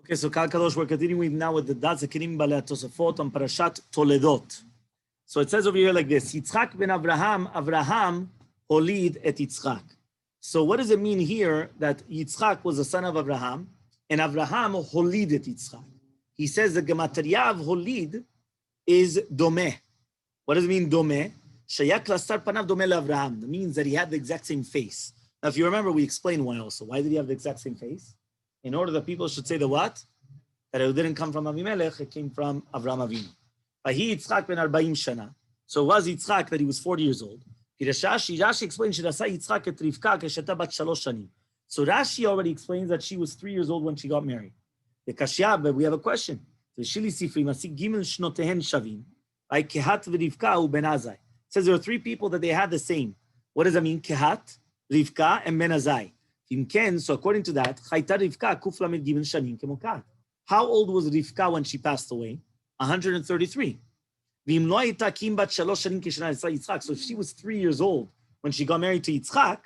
Okay, so Kal Kadosh, we're continuing now with the Daat Zekenim Balei Tosafot on Parashat Toledot. So it says over here like this: Yitzchak ben Avraham, Avraham holid et Yitzchak. So what does it mean here that Yitzchak was the son of Avraham and Avraham holid et Yitzchak? He says the gematria of holid is domeh. What does it mean domeh? Shayak lastar panav domeh leAvraham. That means that he had the exact same face. Now, if you remember, we explained why also. Why did he have the exact same face? In order that people should say the what? That it didn't come from Avimelech, it came from Avraham Avinu. Vahi Yitzchak ben 40 shana. So it was Yitzchak that he was 40 years old. Rashi explains Yitzchak et Rivka kesheta bat 3 shanim. So Rashi already explains that she was 3 years old when she got married. The Kashya, but we have a question. The Shili Sifri masik gimel shnotehen shavim. Like Kehat v'Rivka u ben Azai. It says there are 3 people that they had the same. What does that mean? Kehat, Rivka, and Ben Azai. So according to that, how old was Rivka when she passed away? 133. So if she was 3 years old when she got married to Yitzchak,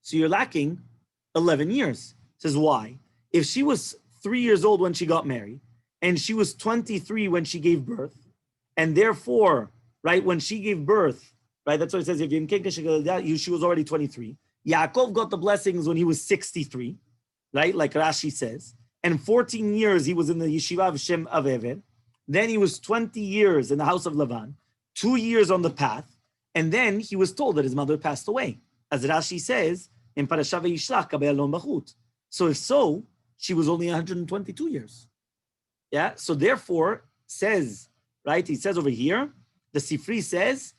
so you're lacking 11 years. Says why? If she was 3 years old when she got married, and she was 23 when she gave birth, and therefore, right, when she gave birth, right, that's what it says. She was already 23. Yaakov got the blessings when he was 63, right, like Rashi says. And 14 years he was in the yeshiva of Shem Avever. Then he was 20 years in the house of Lavan, 2 years on the path. And then he was told that his mother passed away. As Rashi says in Parashat Vayishlach, Kabe'alon Bachut. So if so, she was only 122 years. Yeah, so therefore, says, right, he says over here, the Sifri says,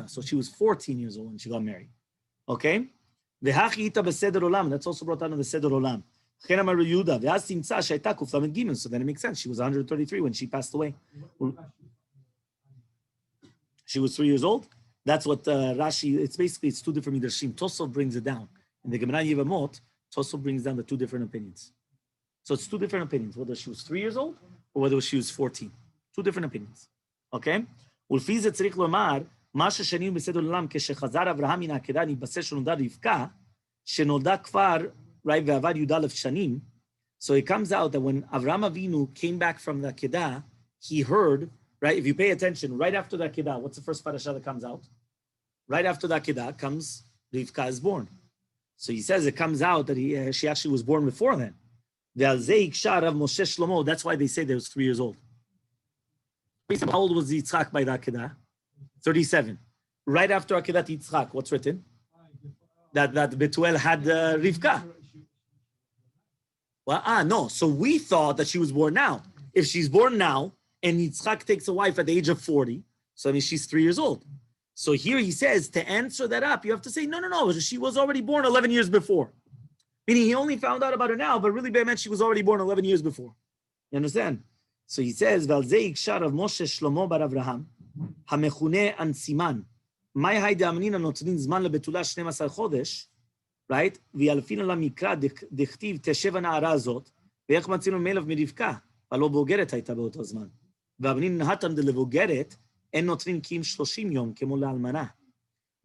so she was 14 years old when she got married. Okay? That's also brought down in the Seder Olam. So then it makes sense. She was 133 when she passed away. She was 3 years old. That's what Rashi, it's 2 different midrashim. Tosafot brings it down. In the Gemara Yevamot, Tosafot brings down the 2 different opinions. So it's 2 different opinions, whether she was 3 years old or whether she was 14. 2 different opinions. Okay? ולפי זה צריך לומר, מה ששנינו בסדר עולם, כשחזר אברהם מן העקדה, נתבשר שנולדה רבקה, שנולדה כבר, right, ועבד י"א שנים. So it comes out that when Avraham Avinu came back from the Akedah, he heard, right, if you pay attention, right after the Akedah, what's the first parasha that comes out? Right after the Akedah comes, Rivka is born. So he says it comes out that she actually was born before then. That's why they say they was 3 years old. How old was Yitzchak by the Akedah? 37. Right after Akedah Yitzchak, what's written? That Betuel had Rivka. Well, no. So we thought that she was born now. If she's born now, and Yitzchak takes a wife at the age of 40, so I mean she's 3 years old. So here he says, to answer that up, you have to say, no, she was already born 11 years before. Meaning he only found out about her now, but really meant she was already born 11 years before. You understand? So he says, ועל זה יקשר רב משה שלמה בר אברהם, המכונה אנסימן, מאי היידה אמנינא נותנים זמן לבתולה 12 חודש, right? וילפין על המקרא דכתיב תשב הנערה הזאת, ואיך מצינו מלב מרבקה, הלא בוגרת הייתה באותו זמן. ואבנין נהתם דלבוגרת, אין נותנים כי אם 30 יום כמו לאלמנה.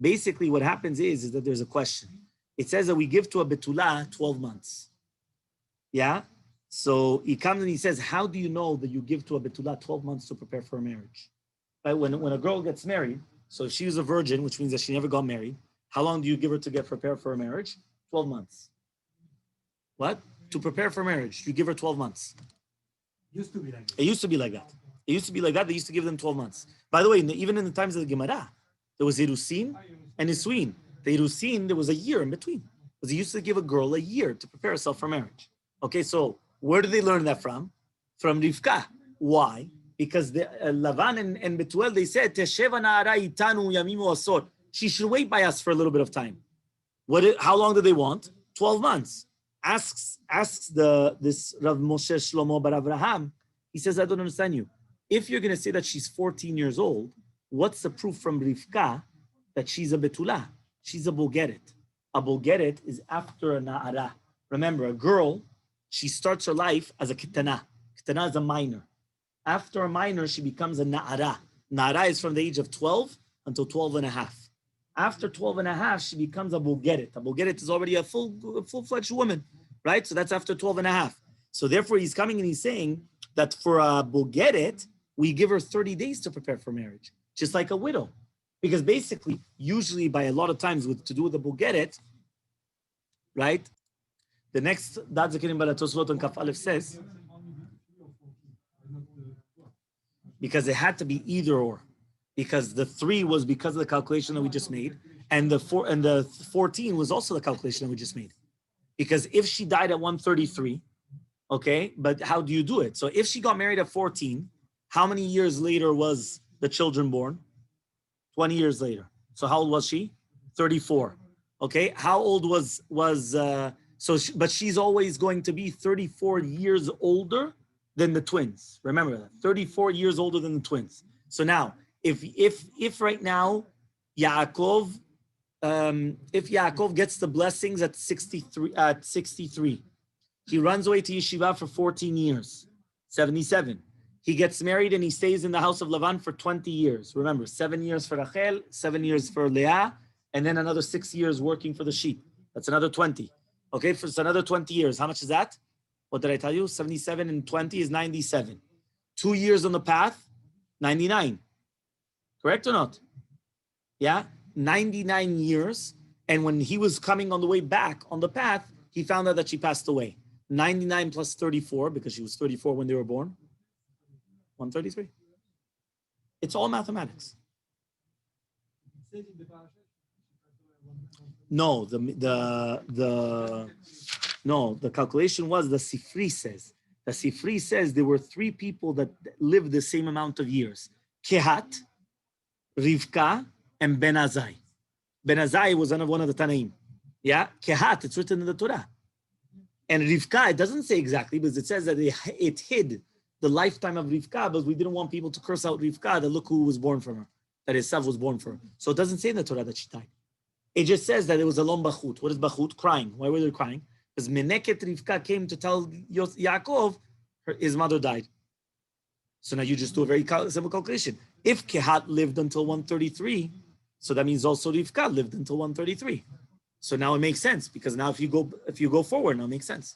Basically what happens is that there's a question. It says that we give to a betula 12 months. Yeah? So he comes and he says, how do you know that you give to a betula 12 months to prepare for a marriage? Right? When a girl gets married, so if she was a virgin, which means that she never got married, how long do you give her to get prepared for a marriage? 12 months. What? To prepare for marriage, you give her 12 months. Used to be like that. It used to be like that. It used to be like that. They used to give them 12 months. By the way, even in the times of the Gemara, there was Irusin and Isuin. The Irusin, there was a year in between. Because they used to give a girl a year to prepare herself for marriage. Okay, so where did they learn that from? From Rivka. Why? Because the Lavan and Betuel, they said, Tesheva na'ara itanu yamimu asor. She should wait by us for a little bit of time. How long do they want? 12 months. Asks this Rav Moshe Shlomo bar Avraham. He says, I don't understand you. If you're going to say that she's 14 years old, what's the proof from Rivka that she's a Betula? She's a Bogeret. A Bogeret is after a Na'ara. Remember, a girl, she starts her life as a Ketana. Ketana is a minor. After a minor, she becomes a Na'ara. Na'ara is from the age of 12 until 12 and a half. After 12 and a half, she becomes a bulgeret. A bulgeret is already a full-fledged woman, right? So that's after 12 and a half. So therefore, he's coming and he's saying that for a bulgeret, we give her 30 days to prepare for marriage, just like a widow. Because basically, usually by a lot of times to do with the bulgeret, right? The next Daat Zekenim by Tosafot and Kaf Aleph says, because it had to be either or. Because the 3 was because of the calculation that we just made, and the 14 was also the calculation that we just made. Because if she died at 133, okay, but how do you do it? So if she got married at 14, how many years later was the children born? 20 years later. So how old was she? 34. Okay, how old but she's always going to be 34 years older than the twins. Remember that, 34 years older than the twins. So now, if right now Yaakov, if Yaakov gets the blessings at 63, he runs away to yeshiva for 14 years, 77. He gets married and he stays in the house of Lavan for 20 years. Remember, 7 years for Rachel, 7 years for Leah, and then another 6 years working for the sheep. That's another 20. Okay, for another 20 years. How much is that? What did I tell you? 77 and 20 is 97. 2 years on the path, 99. Correct or not? Yeah, 99 years. And when he was coming on the way back on the path, he found out that she passed away. 99 plus 34, because she was 34 when they were born. 133. It's all mathematics. No, the calculation was, the Sifri says. The Sifri says there were 3 people that lived the same amount of years. Kehat, Rivka, and Ben Azai. Ben Azai was one of the Tanaim. Yeah, Kehat, it's written in the Torah. And Rivka, it doesn't say exactly, but it says that it hid the lifetime of Rivka, but we didn't want people to curse out Rivka, that look who was born from her, that Esav was born from her. So it doesn't say in the Torah that she died. It just says that it was a lom bachut. What is bachut? Crying. Why were they crying? Because Meneket Rivka came to tell Yaakov his mother died. So now you just do a very simple calculation. If Kehat lived until 133, so that means also Rivka lived until 133. So now it makes sense, because now if you go forward, now it makes sense.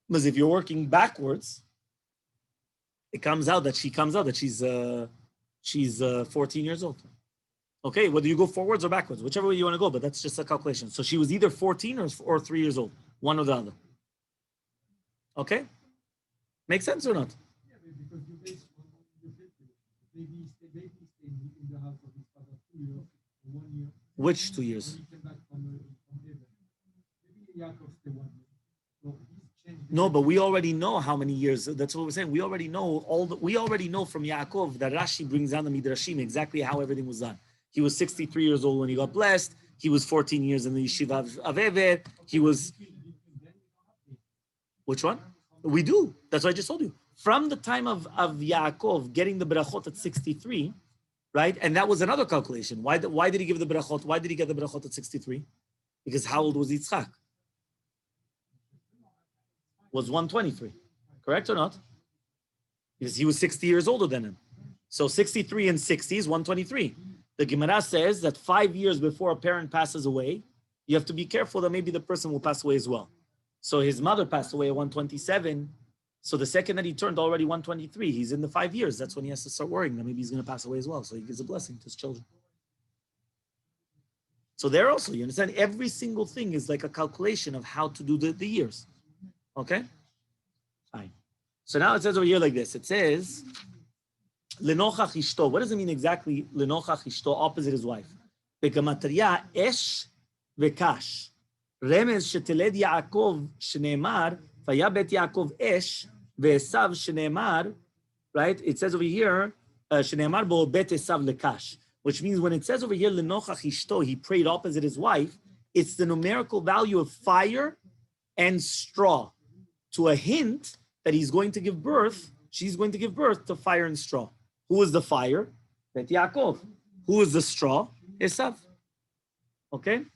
Because if you're working backwards, it comes out that she's 14 years old. Okay, whether you go forwards or backwards, whichever way you want to go, but that's just a calculation. So she was either 14 or 3 years old, one or the other. Okay? Make sense or not? Yeah, because you base maybe stay in the house of his father 2 years, 1 year. Which 2 years? When he came back from heaven. Maybe Yaakov stayed 1 year. So he's changed. No, but we already know how many years. That's what we're saying. We already know from Yaakov that Rashi brings down the Midrashim exactly how everything was done. He was 63 years old when he got blessed. He was 14 years in the yeshiva of Ever. He was... Which one? We do. That's what I just told you. From the time of Yaakov getting the berachot at 63, right? And that was another calculation. Why did he give the berachot? Why did he get the berachot at 63? Because how old was Yitzchak? Was 123. Correct or not? Because he was 60 years older than him. So 63 and 60 is 123. The Gemara says that 5 years before a parent passes away, you have to be careful that maybe the person will pass away as well. So his mother passed away at 127. So the second that he turned already 123, he's in the 5 years. That's when he has to start worrying that maybe he's going to pass away as well. So he gives a blessing to his children. So there also, you understand, every single thing is like a calculation of how to do the years. Okay? Fine. So now it says over here like this. It says... Lenochach ishto. What does it mean exactly? Lenochach ishto, opposite his wife. Begamatria esh vekash. Remez sheteled Yaakov shneemar vayabet Yaakov esh ve'esav shneemar. Right? It says over here shneemar bo bet esav lekash. Which means when it says over here lenochach ishto, he prayed opposite his wife. It's the numerical value of fire and straw, to a hint that he's going to give birth. She's going to give birth to fire and straw. Who is the fire? Bet Yaakov. Who is the straw? Esav. Okay?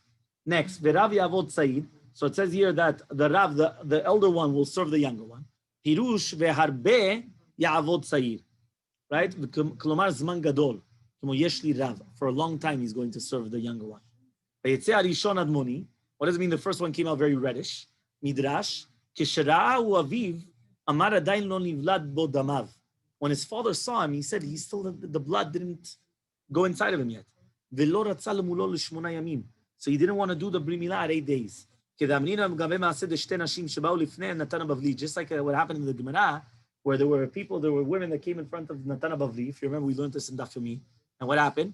Next, V'Rav Yavod Said. So it says here that the Rav, the elder one, will serve the younger one. Pirush ve'harbe Yavod Said. Right? Klomar Zman Gadol. For a long time, he's going to serve the younger one. What does it mean? The first one came out very reddish. Midrash. When his father saw him, he said the blood didn't go inside of him yet. So he didn't want to do the Brit Milah at 8 days. Just like what happened in the Gemara, where there were women that came in front of Natan Bavli. If you remember, we learned this in Daf Yomi. And what happened?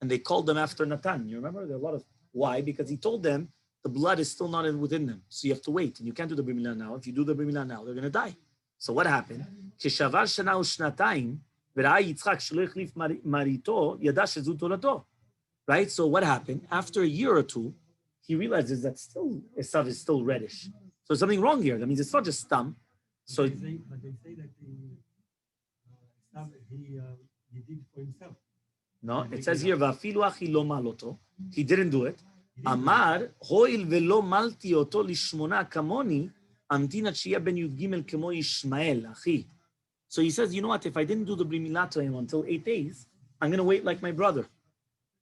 And they called them after Natan. You remember? There are a lot of why? Because he told them the blood is still not within them, so you have to wait, and you can't do the Brit Milah now. If you do the Brit Milah now, they're going to die. So what happened? Right? So what happened? After a year or two, he realizes that still Esav is still reddish. So there's something wrong here. That means it's not just stam. So but they say that he did for himself. No, it says here, "Vafilu achi lo maloto." He didn't do it. Amar hoil velo malti oto lishmona kamoni amtina shia ben Yud Gimel kemo Ishmael achi. So he says, you know what? If I didn't do the Brit Milah to him until 8 days, I'm going to wait like my brother.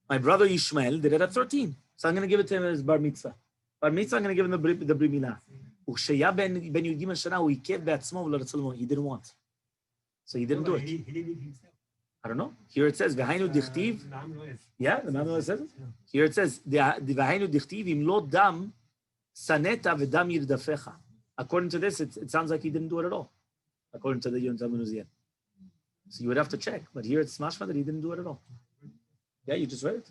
My brother Ishmael did it at 13, so I'm going to give it to him as bar mitzvah. Bar mitzvah, I'm going to give him the Brit Milah. Uksheya ben Yud Gimel shana hu ikev be'atzmo v'lo ratzal mo. He didn't want, so he didn't do it. He did it himself. I don't know. Here it says, "V'hainu dichtiv." Yeah, the Manuel says it. Here it says, "V'hainu dichtiv im lo dam saneta v'dam yirdafecha." According to this, it sounds like he didn't do it at all. According to the Yom Talmud. So you would have to check. But here it's mashma that he didn't do it at all. Yeah, you just read it.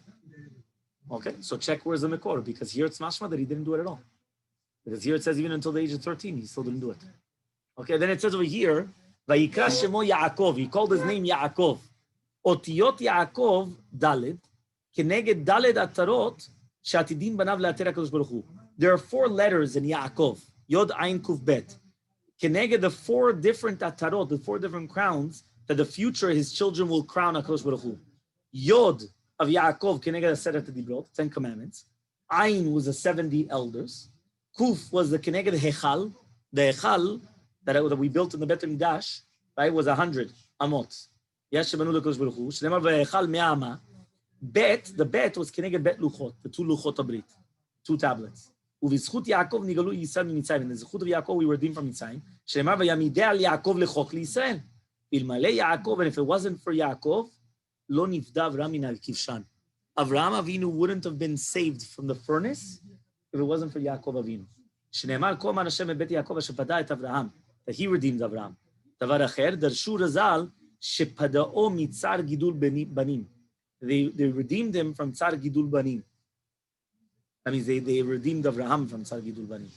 Okay, so check where's the Mekor, because here it's mashma that he didn't do it at all. Because here it says even until the age of 13, he still didn't do it. Okay, then it says over here, "Vayikra shemo Yaakov." He called his name Yaakov. Otiyot Yaakov Daled, keneged Daled atarot shatidim banav le'ater HaKadosh Baruch Hu. There are 4 letters in Yaakov. Yod Ayin Kuf Bet. Keneged the 4 different atarot, the 4 different crowns that the future his children will crown HaKadosh Baruch Hu. Yod of Yaakov keneged Aseret HaDibrot, 10 commandments. Ayin was the 70 elders. Kuf was the keneged Hechal, the Hechal that we built in the Bet Midrash, right, was 100 amot. Yes, Shebanu LeKadosh Baruch Hu. Shneimar v'Hechal me'ama. Bet, the bet was keneged Bet Luchot, the 2 Luchot Abrit, 2 tablets. Uvizchut Yaakov nigalu Yisrael miMitzrayim. In the zchut of Yaakov we were redeemed from Mitzrayim. Shneimar v'Yamideh al Yaakov lechok liYisrael. Ilmalei Yaakov, and if it wasn't for Yaakov, lo nifda Avram min al-kivshan. Avraham Avinu wouldn't have been saved from the furnace if it wasn't for Yaakov Avinu. Shneimar kol man Hashem bet Yaakov asher pada et Avraham, that he redeemed Avraham. Davar acher darshu Razal shepadao mitzar gidul banim. They redeemed him from Tsar Gidul Banim. That means they redeemed Avraham from Tsar Gidul Banim.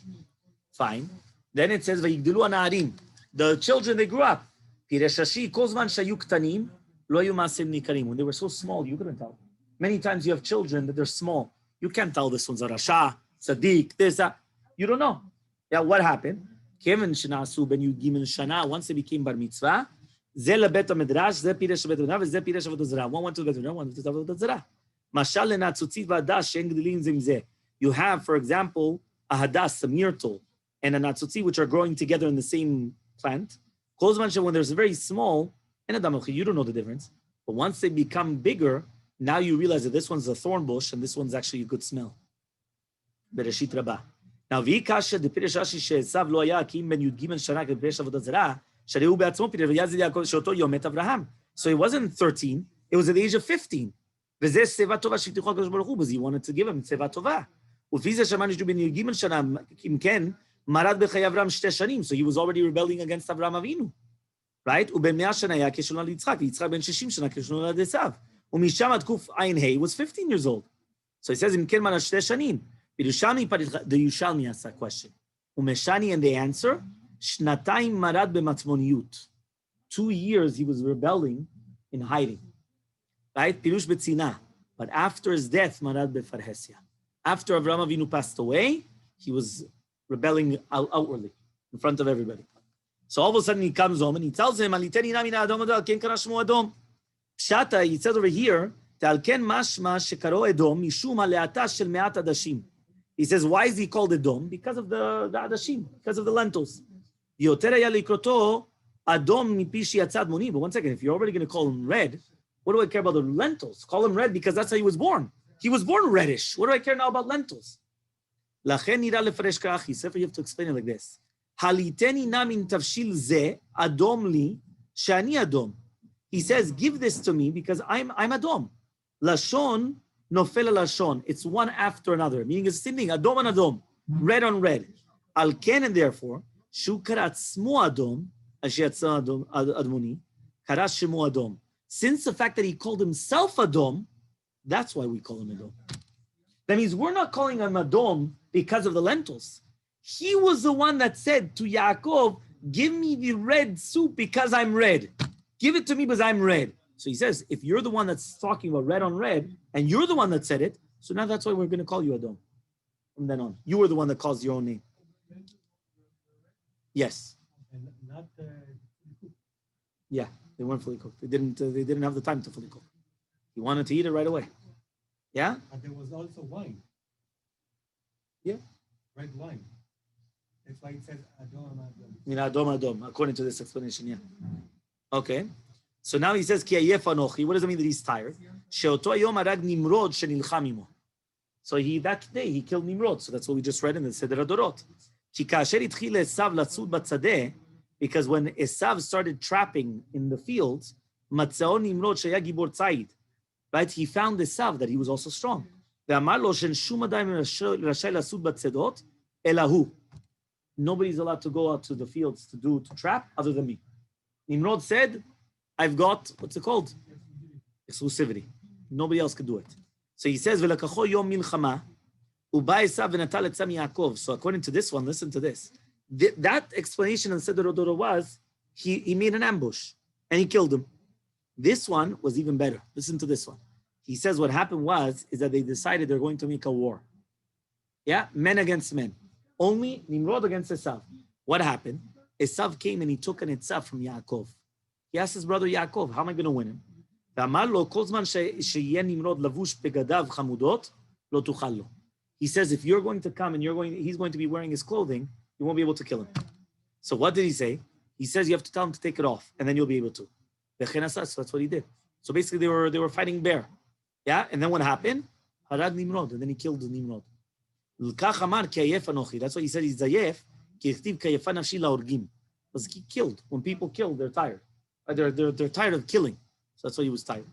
Fine. Then it says, Vayigdilu Anaharim. The children, they grew up. Pireshashi, Kozman Shayu Ktanim, Lo Yu Masim Nikarim. When they were so small, you couldn't tell. Many times you have children that they're small. You can't tell this one's a Rasha, Sadiq, this, that. You don't know. Yeah, what happened? Kevin Shanasu Ben Yud Gimel Shana, once they became Bar Mitzvah, זה לבית המדרש, זה פירש בית המדרש, וזה פירש עבודת זרה. One went to בית המדרש, one went to עבודת זרה. משל לנצוצית והדש שאין גדלים זה עם זה. You have, for example, a hadas, a myrtle, and a natsutzi, which are growing together in the same plant. When there's very small, you don't know the difference. But once they become bigger, now you realize that this one's a thorn bush and this one's actually a good smell. Bereshit Rabbah. Now, v'ikasha de piresh Rashi she'esav lo haya ki im ben Yud Gimel shana k'piresh avodat zara. So it wasn't 13, it was at the age of 15. Because he wanted to give him seva tova. So he was already rebelling against Avraham Avinu. Right? He was 15 years old. So he says, the Yerushalmi asked that question. And the answer, Shnatayim marad b'matmoniyut. 2 years he was rebelling in hiding. Right? Pirush b'tzina. But after his death, marad b'farhesia. After Avraham Avinu passed away, he was rebelling outwardly in front of everybody. So all of a sudden he comes home and he tells him, Aliteni na min ha'adom adom, ken kara shmo adom. Pshata, he says over here, Ta'al ken mashma shekaro edom, mishum ha'le'ata shel me'at adashim. He says, why is he called Edom? Because of the adashim, because of the lentils. But one second, if you're already going to call him red, What do I care about the lentils? Call him red because that's how he was born. He was born reddish. What do I care now about lentils? לכן נראה לפרש ככה, ספר you have to explain it like this. הליטני נא מן תבשיל זה, אדום לי, שאני אדום. He says, give this to me because I'm אדום. לשון נופל על לשון. It's one after another, meaning it's the same thing, אדום on אדום, red on red. על כן and therefore, שהוא קרא עצמו אדום, אשר יצא אדמוני, קרא שמו אדום. Since the fact that he called himself Adom, that's why we call him Adom. That means we're not calling him Adom because of the lentils. He was the one that said to Yaakov, give me the red soup because I'm red. Give it to me because I'm red. So he says, if you're the one that's talking about red on red, and you're the one that said it, so now that's why we're going to call you Adom. From then on. You were the one that caused your own name. Yes. And not Yeah. They weren't fully cooked. They didn't have the time to fully cook. He wanted to eat it right away. Yeah? and there was also wine. Yeah. Red wine. That's why it says Adom. Adom, according to this explanation, yeah. Okay. So now he says, Ki ayef anochi. What does it mean that he's tired? She'oto hayom harag Nimrod shenilcham imo. So that day he killed Nimrod. So that's what we just read in the Seder HaDorot. Ki kasher itchil Esav latzud batzadeh, because when Esav started trapping in the fields, Matzao Nimrod shaya gibor tzayid, right? He found Esav that he was also strong. Ve'amar lo shen shum adayim rashai lasud batzedot elahu. Nobody's allowed to go out to the fields to trap other than me. Nimrod said, I've got, what's it called? Exclusivity. Nobody else could do it. So he says, V'lakacho yom milchama, uba Esav v'natal etzam Yaakov. So according to this one, listen to this. That explanation in Seder HaDorah was, he made an ambush and he killed him. This one was even better. Listen to this one. He says what happened is that they decided they're going to make a war. Yeah, men against men. Only Nimrod against Esav. What happened? Esav came and he took an etzah from Yaakov. He asked his brother Yaakov, how am I going to win him? He says, if you're going to come and he's going to be wearing his clothing, you won't be able to kill him. So what did he say? He says you have to tell him to take it off, and then you'll be able to. So that's what he did. So basically they were fighting bear. Yeah, and then what happened? Harag Nimrod, and then he killed Nimrod. That's why he said he's zayef, because he killed. When people kill, they're tired. They're tired of killing. So that's why he was tired.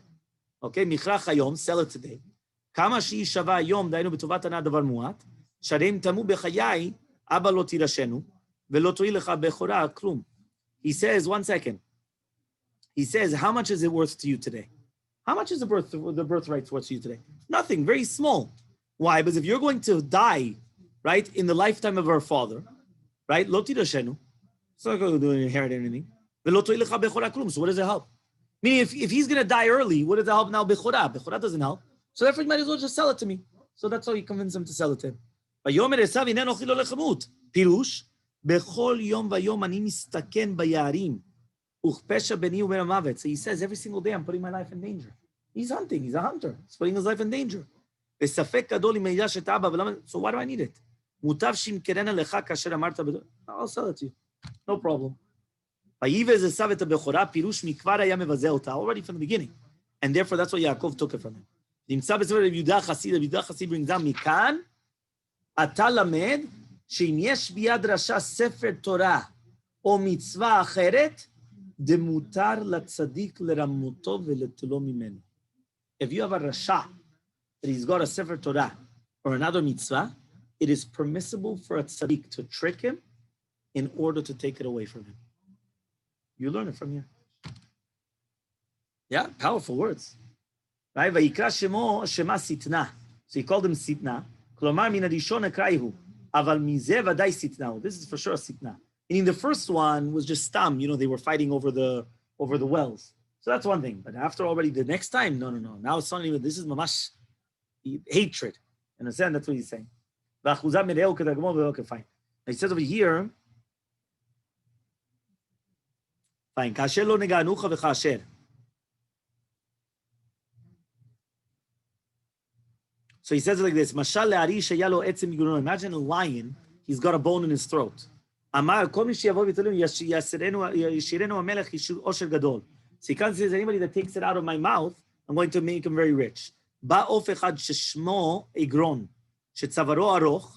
Okay, Michrach hayom, sell it today. Kama she'i shava hayom, da'inu b'tovat hana davar mu'at, shareim tamu b'chayai, abba lo tirashenu, ve'lo to'il lecha bechora klum. He says, 1 second. He says, how much is it worth to you today? How much is the birthright worth to you today? Nothing, very small. Why? Because if you're going to die, right, in the lifetime of our father, right, lo tirashenu, it's not going to inherit anything. Ve'lo to'il lecha bechora klum. So what does it help? Meaning, if he's going to die early, what does it help now? Bechora. Bechora doesn't help. So therefore, you might as well just sell it to me. So that's how he convinced him to sell it to him. ויאמר עשיו הננו אוכילו לחמות. פירוש, בכל יום ויום אני מסתכן ביערים, וכפשע ביני ובין המוות. So he says, every single day I'm putting my life in danger. He's hunting, he's a hunter. He's putting his life in danger. וספק גדול אם הידש את אבא, so why do I need it? מוטב שימכרנה לך כאשר אמרת, I'll sell it to you. No problem. ויבז עשיו את הבכורה, פירוש מכבר היה מבזה אותה, already from the beginning. And therefore, that's why Yaakov took it from him. נמצא בספר רבי יהודה החסיד, רבי יהודה החסיד brings down מכאן, אתה למד שאם יש ביד רשע ספר תורה או מצווה אחרת, דמותר לצדיק לרמותו ולתלו ממנו. If you have a rasha, that he's got a sefer Torah or another mitzvah, it is permissible for a tzaddik to trick him in order to take it away from him. You learn it from here. Yeah, powerful words. Right? Vayikra shemo shema sitna. So he called him sitna. Klomar min hadishon akraihu. Aval mizeh vaday sitna. This is for sure a sitna. Meaning the first one was just stam. They were fighting over the wells. So that's one thing. But after already the next time, no. Now it's not even, this is mamash hatred. Understand? That's what he's saying. Okay, fine. He says over here, fine. Kasher lo neganucha v'kasher. So he says it like this. Mashal le'ari sheyalo etzem yigunon. Imagine a lion, he's got a bone in his throat. Amar kol mi sheyavo v'talinu yashirenu hamelech osher gadol. So he comes and says, anybody that takes it out of my mouth, I'm going to make him very rich. Ba'of echad sheshmo egron, shetzavaro aroch,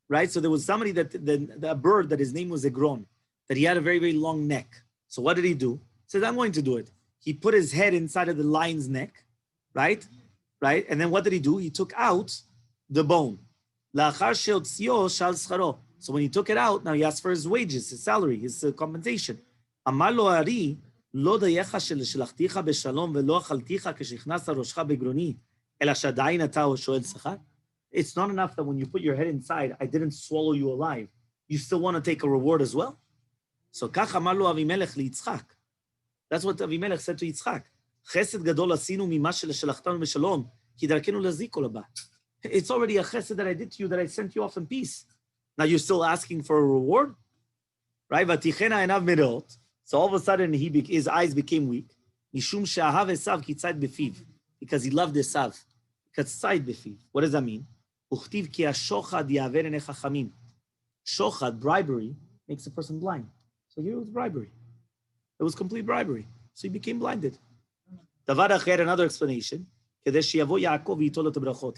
right? So there was somebody a bird that his name was Egron, that he had a very, very long neck. So what did he do? He says, I'm going to do it. He put his head inside of the lion's neck, right? Right? And then what did he do? He took out the bone. So when he took it out, now he asked for his wages, his salary, his compensation. אמר לו הארי, לא דייך שלשלחתיך בשלום ולא אכלתיך כשהכנסת ראשך בגרוני, אלא שעדיין אתה שואל שכר? It's not enough that when you put your head inside, I didn't swallow you alive. You still want to take a reward as well? So כך אמר לו אבימלך ליצחק. That's what אבימלך said to יצחק. חסד גדול עשינו ממה שלשלחתנו בשלום, כי דרכנו להזיק כל הבא. It's already a chesed that I did to you, that I sent you off in peace. Now you're still asking for a reward? Right? Vatichena enav mereot. So all of a sudden his eyes became weak. Mishum she'ahav Esav ki tzayid befiv. Because he loved Esav. Because tzayid befiv. What does that mean? Uchtiv ki ha-shochad yaver enei chachamim. Shochad, bribery, makes a person blind. So here it was bribery. It was complete bribery. So he became blinded. Davar acher, another explanation. He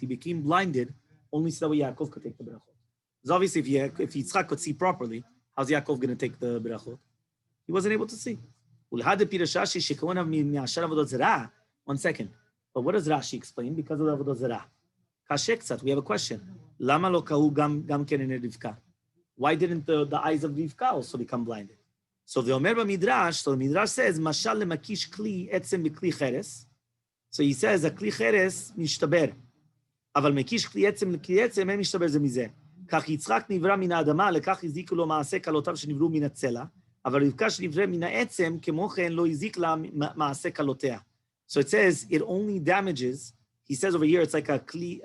became blinded only so that way Yaakov could take the brachot. Because obviously if Yitzchak could see properly, how's Yaakov going to take the brachot? He wasn't able to see. 1 second. But what does Rashi explain? Because of the Avodah Zarah. Kashek, we have a question. Lama lo kahu gam ken Rivka? Why didn't the eyes of Rivka also become blinded? So the Midrash says, Mashal lemakish kli etzem b'kli cheres. So he says, a kli cheres mishtaber. אבל מקיש כלי עצם לכלי עצם, אין משתבר זה מזה. כך יצחק נברא מן האדמה, לכך הזיקו לו מעשה כלותיו שנבראו מן הצלע, אבל רבקה שנברא מן העצם, כמו כן לא הזיק לה מעשה כלותיה. So it says, it only damages, he says over here, it's like a kli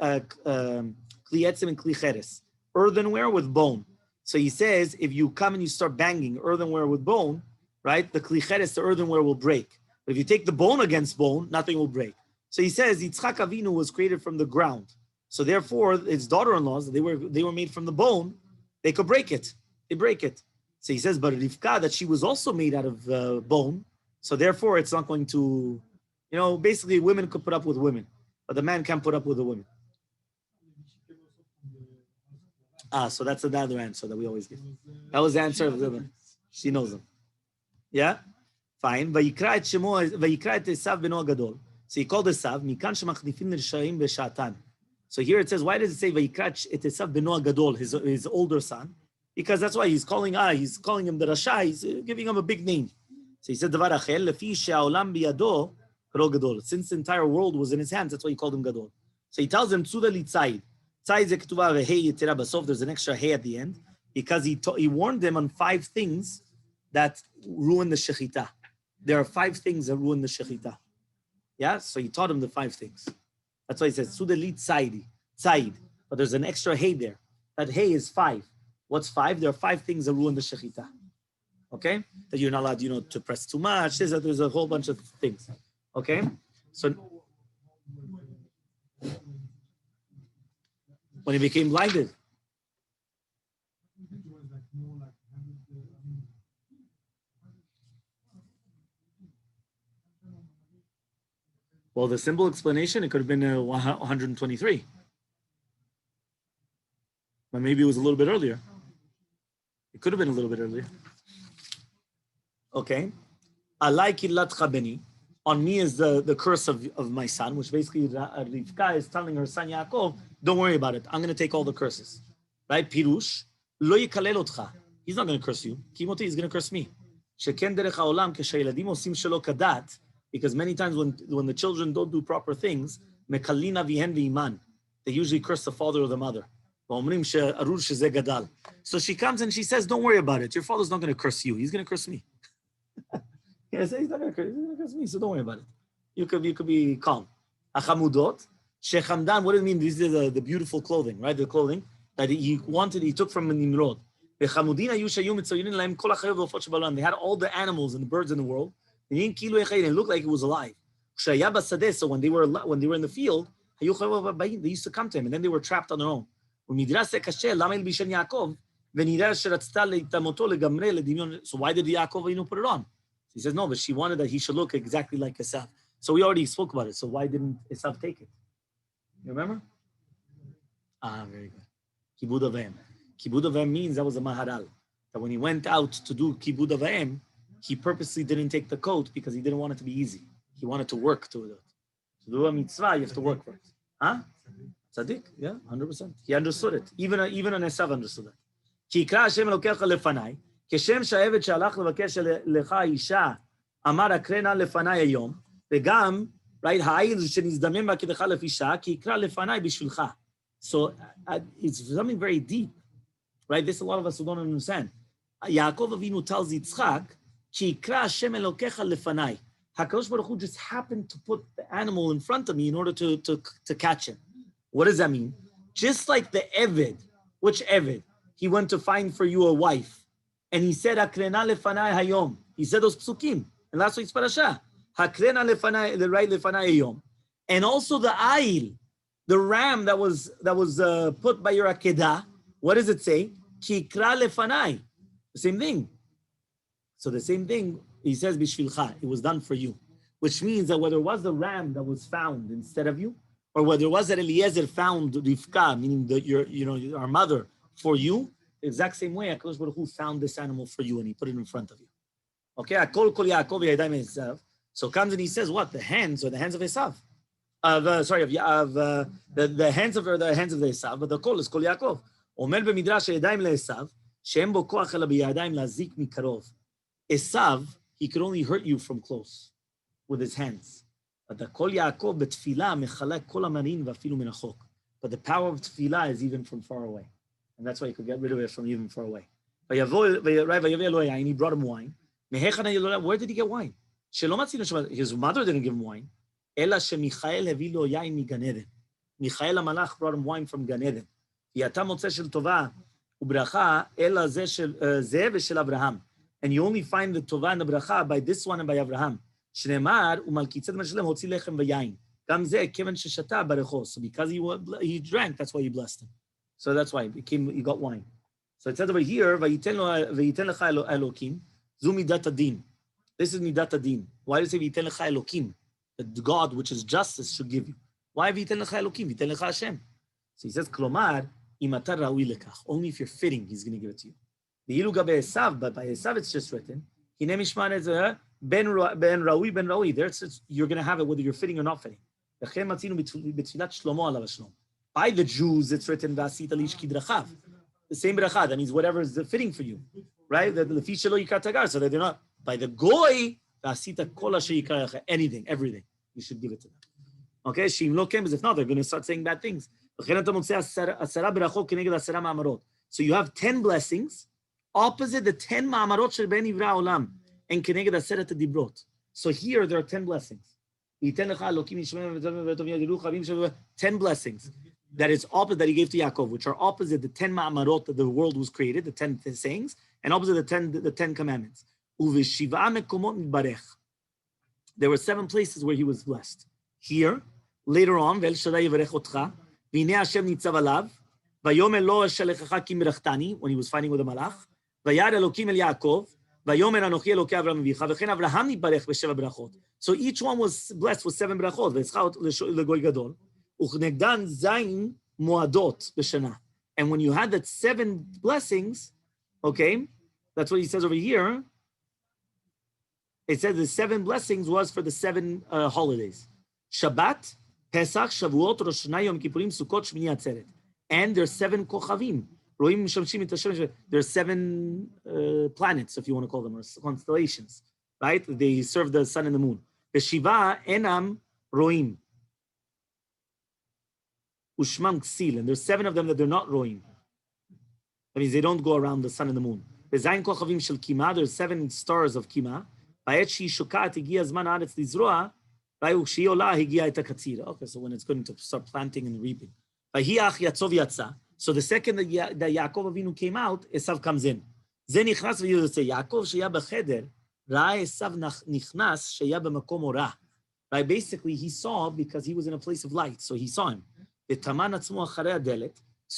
עצם and kli cheres. Earthenware with bone. So he says, if you come and you start banging earthenware with bone, right, the kli cheres, the earthenware will break. But if you take the bone against bone, nothing will break. So he says, Yitzchak Avinu was created from the ground. So therefore, his daughter-in-laws, they were made from the bone, they could break it. They break it. So he says, but Rivka, that she was also made out of bone, so therefore it's not going to, basically women could put up with women, but the man can't put up with the women. So that's another answer that we always give. That was the answer of the women. She knows them. Yeah? Fine. Vayikra et Esav beno Gadol. So he called Esav, Mikan shemachnifin l'rishayim b'sha'atan. So here it says, why does it say Vayikra et Esav beno Gadol, his older son? Because that's why he's calling him the Rasha, he's giving him a big name. So he said, Davar achel, lefi she'a'olam biyado karo Gadol. Since the entire world was in his hands, that's why he called him Gadol. So he tells him, Tzuda li tzayid. Tzayid ze ketuva v'hei yetera basof, there's an extra hey at the end, because he warned them on 5 things that ruin the shechita. There are 5 things that ruin the shechita. Yeah, so he taught him the 5 things. That's why he says, Tzuda li tzayid. But there's an extra hey there. That hey is 5. What's 5? There are 5 things that ruin the shechita. Okay? That you're not allowed, to press too much. There's a whole bunch of things. Okay? So when he became blinded. Well, the simple explanation, it could have been 123. But maybe it was a little bit earlier. It could have been a little bit earlier. Okay. Alai killat chabeni. On me is the curse of my son, which basically Rivka is telling her son Yaakov, don't worry about it. I'm going to take all the curses. Right? Pirush. Lo yikalel otcha. He's not going to curse you. Kimoti is going to curse me. Sheken derech haolam keshayeladim osim shelo kadat. Because many times when the children don't do proper things, mekalina vihen v'iman. They usually curse the father or the mother. So she comes and she says, don't worry about it. Your father's not going to curse you. He's going to curse me. He's not going to curse me, so don't worry about it. You could be calm. Achamudot, shechamdan, what does it mean? These are the beautiful clothing, right? The clothing that he took from Nimrod. They had all the animals and the birds in the world. It looked like it was alive. So when they were in the field, they used to come to him, and then they were trapped on their own. So why did Yaakov Avinu put it on? He says, no, but she wanted that he should look exactly like Esav. So we already spoke about it. So why didn't Esav take it? You remember? Very good. Kibud Avayim. Kibud Avayim means that was a Maharal. That when he went out to do Kibud Avayim, he purposely didn't take the coat because he didn't want it to be easy. He wanted to work to it. To do a mitzvah, you have to work for it. Huh? Tzaddik, yeah, 100%. He understood it. Even an Esav understood it. כי יקרא השם אלוקיך לפניי, כשם שהעבד שהלך לבקש לך אישה, אמר הקרנה לפניי היום, וגם, right, העיל שנזדמן בעקדך לפישה, כי יקרא לפניי בשבילך. So it's something very deep, right? This a lot of us who don't understand. Yaakov Avinu tells Yitzchak, כי יקרא השם אלוקיך לפניי. HaKadosh Baruch Hu just happened to put the animal in front of me in order to catch him. What does that mean? Just like the Eved, which Eved? He went to find for you a wife. And he said, Hakrena lefanai hayom. He said those psukim. And last week's parasha. Hakrena lefanai, the right lefanai hayom. And also the Ail, the ram that was put by your Akedah. What does it say? Kikra lefanai. The same thing. So the same thing, he says, bishvilcha. It was done for you. Which means that whether it was the ram that was found instead of you, or whether it was that Eliezer found Rivka, meaning our mother, for you, the exact same way, HaKadosh Baruch Hu found this animal for you and he put it in front of you. Okay, Akol kol Yaakov v'yadayim Esav. So comes and he says, what? The hands of Esav. The hands of the Esav, but the kol is kol Yaakov. Omer b'midrash yadayim le'Esav, she'em bo koach ela b'yadayim lazik mikarov. Esav, he could only hurt you from close with his hands. But the kol Yaakov b'tfilah mechalek kol amarin v'afilu min hachok. But the power of tfilah is even from far away. And that's why you could get rid of it from even far away. And he brought him wine. Where did he get wine? His mother didn't give him wine. Michael HaMalach brought him wine from Gan Eden. And you only find the Tovah and the Bracha by this one and by Abraham. So because he drank, that's why he blessed him. So that's why he got wine. So it says over here, "Vayiten lecha Elokim, zu midat adin." This is midat adin. Why does it say "Vayiten lecha Elokim"? That God, which is justice, should give you. Why "Vayiten lecha Elokim"? "Vayiten lecha Hashem." So he says, "Klomar imatar raui lekach." Only if you're fitting, He's going to give it to you. The ilu gabe Esav, but by Esav it's just written, "Hine mishman ez ben raui ben raui." There you're going to have it whether you're fitting or not fitting. V'chem matzinu b'tfilat Shlomo alav Shalom. By the Jews, it's written "V'asit alish kidrachav." The same bracha. That means whatever is fitting for you, right? The lefi shelo yikra tagar, so that they're not. By the goy, "V'asita kol asher yikra lecha." Anything, everything, you should give it to them. Okay, shim lo kem, because if not, they're going to start saying bad things. So you have 10 blessings opposite the 10 ma'amarot shel ben ivra olam and keneged aseret dibrot. So here there are 10 blessings. 10 blessings. That is opposite that he gave to Yaakov, which are opposite the 10 ma'amarot that the world was created, the 10 sayings, and opposite the 10 commandments. There were 7 places where he was blessed. Here, later on, when he was fighting with the malach, so each one was blessed with 7 brachot. And when you had that 7 blessings, okay, that's what he says over here. It says the 7 blessings was for the 7 holidays. Shabbat, Pesach, Shavuot, Rosh Hashanah, Yom Kippurim, Sukkot, Shmini Atzeret. And there's 7 kochavim. There's 7 planets, if you want to call them, or constellations, right? They serve the sun and the moon. Shiva enam roim. Ushmam ksil, and there's 7 of them that they're not roim. That means they don't go around the sun and the moon. Bezayin kochavim shel kima, there's 7 stars of kima. Ba'et shi shokat higia zman haaretz lizroa, v'shi ola higia et hakatzira. Okay, so when it's going to start planting and reaping. V'hiach yatzov yatza. So the second that Yaakov Avinu came out, Esav comes in. Ze nichnas v'yud say Yaakov sheya b'cheder, ra'a Esav nichnas sheya b'makom ora. Right, basically he saw because he was in a place of light, so he saw him. So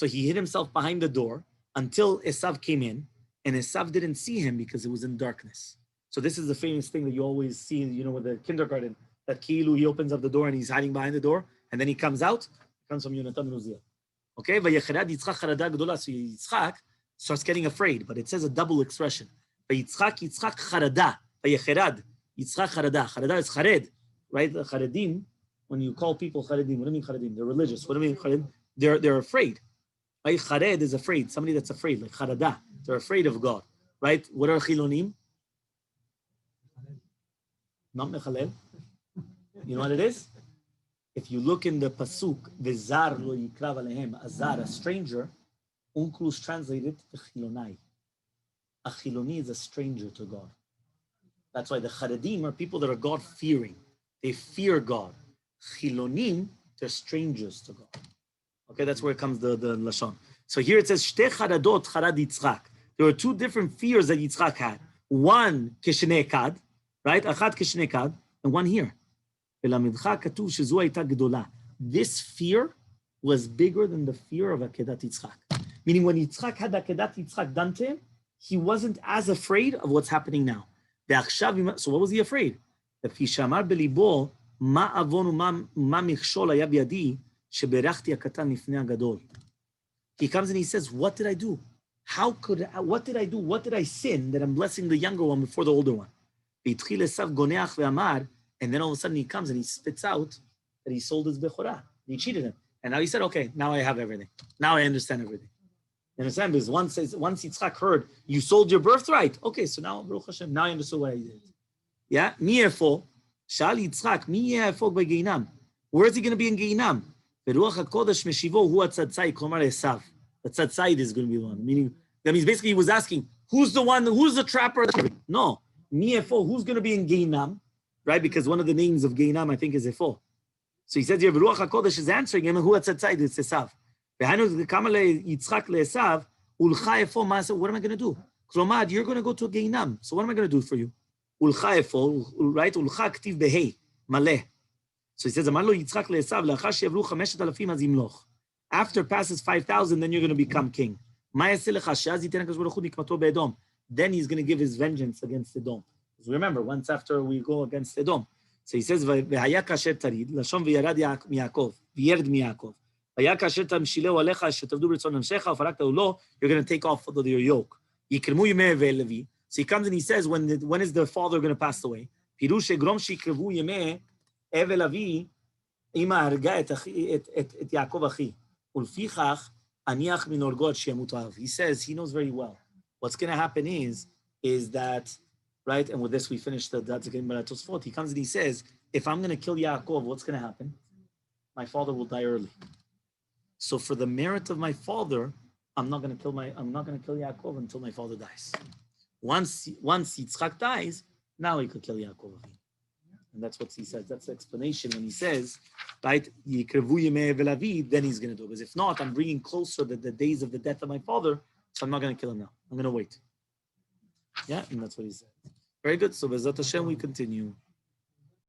he hid himself behind the door until Esav came in, and Esav didn't see him because it was in darkness. So this is the famous thing that you always see, with the kindergarten, that Kilu, he opens up the door and he's hiding behind the door, and then he comes out, comes from Yonatan Uzziah. Okay, Vayecherad Yitzchak charada gedola. So Yitzchak starts getting afraid, but it says a double expression. Vayitzchak charada. Vayecherad Yitzchak charada. Charada is chared, right? The charedim, when you call people charedim, what do you mean charedim? They're religious. What do you mean charedim? They're afraid. Right? Chared is afraid. Somebody that's afraid, like charada. They're afraid of God, right? What are chilonim? Not mechalel. You know what it is? If you look in the pasuk, "V'zar lo yikrav alehem," azar, a stranger, Unklus translated to chilonai. A chiloni is a stranger to God. That's why the charedim are people that are God-fearing. They fear God. Chilonim, they're strangers to God. Okay, that's where it comes the lashon. So here it says, "Shte charadot charad Yitzchak." There were two different fears that Yitzchak had. One k'shnei kad, right? Achad k'shnei kad, and one here. This fear was bigger than the fear of Akedat Yitzchak. Meaning when Yitzchak had Akedat Yitzchak done to him, he wasn't as afraid of what's happening now. So what was he afraid? He comes and he says, what did I do? What did I do? What did I sin that I'm blessing the younger one before the older one? And then all of a sudden he comes and he spits out that he sold his Bechorah. He cheated him. And now he said, okay, now I have everything. Now I understand everything. You understand? Because once Yitzchak heard, you sold your birthright. Okay, so now, Baruch Hashem, now I understood what I did. Yeah? Mi efo, Shal Yitzchak, mi efo beGeinam. Where is he going to be in Geinam? Beruach HaKodesh meshivo hu atzatzai, klomar Esav. The tzatzai is going to be the one. Meaning, that means basically he was asking, who's the trapper? No. Mi efo, who's going to be in Geinam? Right? Because one of the names of Geinam, I think, is Efo. So he says here, Ruach HaKodesh is answering him, who atzatzai, it's Esav. What am I going to do? Klomad, you're going to go to a Geinam. So what am I going to do for you? Ulcha Efo, right? Ulcha ktiv behei, maleh. So he says, Amar lo Yitzchak le'Esav, la'achar she'yavru 5,000 az yimloch. After passes 5,000, then you're going to become king. Ma yaseh lecha she'az yiten HaKadosh Baruch Hu nikmato be'edom. Then he's going to give his vengeance against Edom. Remember, once after we go against Edom. So he says, "V'haya kasher tarid, lashon v'yarad miYaakov, v'yerd miYaakov. V'haya kasher tamshileu alecha shetavdu b'ritzon namshecha, u'farakta ulo, you're going to take off your yoke. Yikremu yemei ve'levi." So he comes and he says, when is the father going to pass away? Pirush egrom shikrevu yemei evelavi ima harga et Yaakov achi. Ulfichach aniach min orgot sheyamut ahav. He says, he knows very well. What's going to happen is that, right? And with this, we finish the Daat Zekenim by Tosafot. He comes and he says, if I'm going to kill Yaakov, what's going to happen? My father will die early. So for the merit of my father, I'm not going to kill Yaakov until my father dies. Once Yitzchak dies, now he could kill Yaakov. And that's what he says. That's the explanation when he says, right? Then he's going to do it. Because if not, I'm bringing closer the days of the death of my father, so I'm not going to kill him now. I'm going to wait. Yeah, and that's what he said. Very good. So Bezat Hashem, we continue.